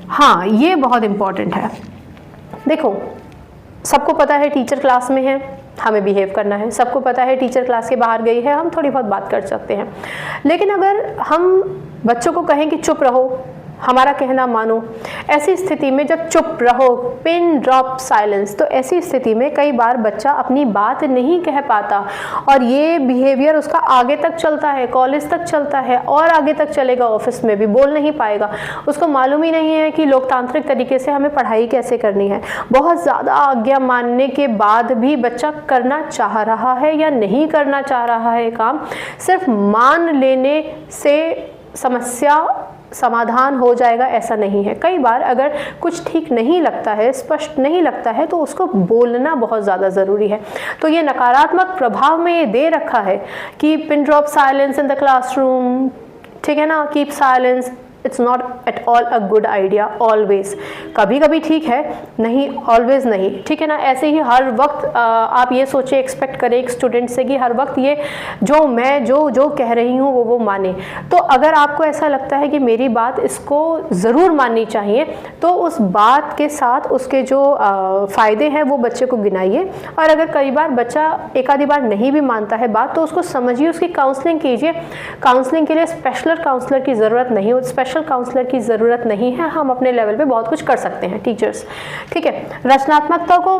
हाँ, ये बहुत इम्पॉर्टेंट है। देखो, सबको पता है टीचर क्लास में है, हमें बिहेव करना है। सबको पता है टीचर क्लास के बाहर गई है, हम थोड़ी बहुत बात कर सकते हैं। लेकिन अगर हम बच्चों को कहें कि चुप रहो, हमारा कहना मानो, ऐसी स्थिति में जब चुप रहो, पिन ड्रॉप साइलेंस, तो ऐसी स्थिति में कई बार बच्चा अपनी बात नहीं कह पाता और ये बिहेवियर उसका आगे तक चलता है, कॉलेज तक चलता है और आगे तक चलेगा, ऑफिस में भी बोल नहीं पाएगा। उसको मालूम ही नहीं है कि लोकतांत्रिक तरीके से हमें पढ़ाई कैसे करनी है। बहुत ज़्यादा आज्ञा मानने के बाद भी बच्चा करना चाह रहा है या नहीं करना चाह रहा है काम, सिर्फ मान लेने से समस्या समाधान हो जाएगा ऐसा नहीं है। कई बार अगर कुछ ठीक नहीं लगता है, स्पष्ट नहीं लगता है, तो उसको बोलना बहुत ज़्यादा ज़रूरी है। तो ये नकारात्मक प्रभाव में ये दे रखा है कि pin drop silence in the classroom, ठीक है ना, keep silence, it's not at all a good idea always. कभी कभी ठीक है, नहीं ऑलवेज नहीं, ठीक है ना। ऐसे ही हर वक्त आप ये सोचे, एक्सपेक्ट करें एक स्टूडेंट से कि हर वक्त ये मैं जो कह रही हूँ वो माने। तो अगर आपको ऐसा लगता है कि मेरी बात इसको ज़रूर माननी चाहिए, तो उस बात के साथ उसके जो फ़ायदे हैं वो बच्चे को गिनाइए। और अगर कई बार बच्चा एक आधी बार नहीं भी मानता है बात, तो उसको समझिए, उसकी काउंसलिंग कीजिए। काउंसलिंग के लिए स्पेशल काउंसलर की ज़रूरत नहीं हो, स्पेशल काउंसलर की ज़रूरत नहीं है। हम अपने लेवल पे बहुत कुछ कर सकते हैं टीचर्स, ठीक है। रचनात्मकता को,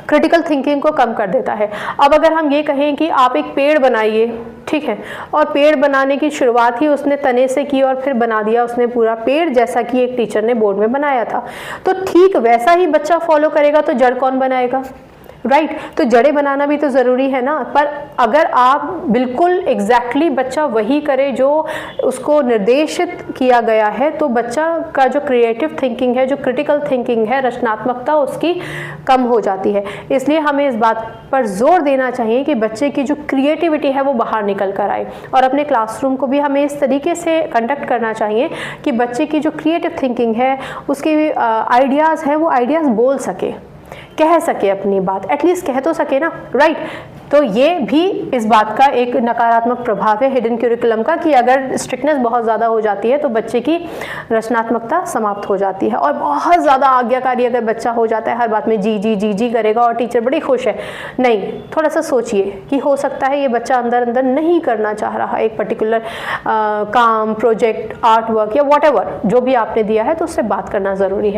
क्रिटिकल थिंकिंग को कम कर देता है। अब अगर हम ये कहें कि आप एक पेड़ बनाइए, ठीक है, और पेड़ बनाने की शुरुआत ही उसने तने से की और फिर बना दिया उसने पूरा पेड़, जैसा कि एक टीचर ने बोर्ड में बनाया था, तो ठीक वैसा ही बच्चा फॉलो करेगा, तो जड़ कौन बनाएगा, राइट। तो जड़ें बनाना भी तो ज़रूरी है ना। पर अगर आप बिल्कुल एग्जैक्टली बच्चा वही करे जो उसको निर्देशित किया गया है, तो बच्चा का जो क्रिएटिव थिंकिंग है, जो क्रिटिकल थिंकिंग है, रचनात्मकता उसकी कम हो जाती है। इसलिए हमें इस बात पर जोर देना चाहिए कि बच्चे की जो क्रिएटिविटी है वो बाहर निकल कर आए, और अपने क्लासरूम को भी हमें इस तरीके से कंडक्ट करना चाहिए कि बच्चे की जो क्रिएटिव थिंकिंग है, उसके आइडियाज़ हैं, वो आइडियाज़ बोल सके, कह सके अपनी बात, एटलीस्ट कह तो सके ना, राइट। तो ये भी इस बात का एक नकारात्मक प्रभाव है हिडन करिकुलम का, कि अगर स्ट्रिक्टनेस बहुत ज़्यादा हो जाती है तो बच्चे की रचनात्मकता समाप्त हो जाती है। और बहुत ज़्यादा आज्ञाकारी अगर बच्चा हो जाता है, हर बात में जी जी जी जी करेगा और टीचर बड़ी खुश है, नहीं, थोड़ा सा सोचिए कि हो सकता है ये बच्चा अंदर अंदर नहीं करना चाह रहा एक पर्टिकुलर काम, प्रोजेक्ट, आर्ट वर्क या वॉट एवर जो भी आपने दिया है, तो उससे बात करना ज़रूरी है।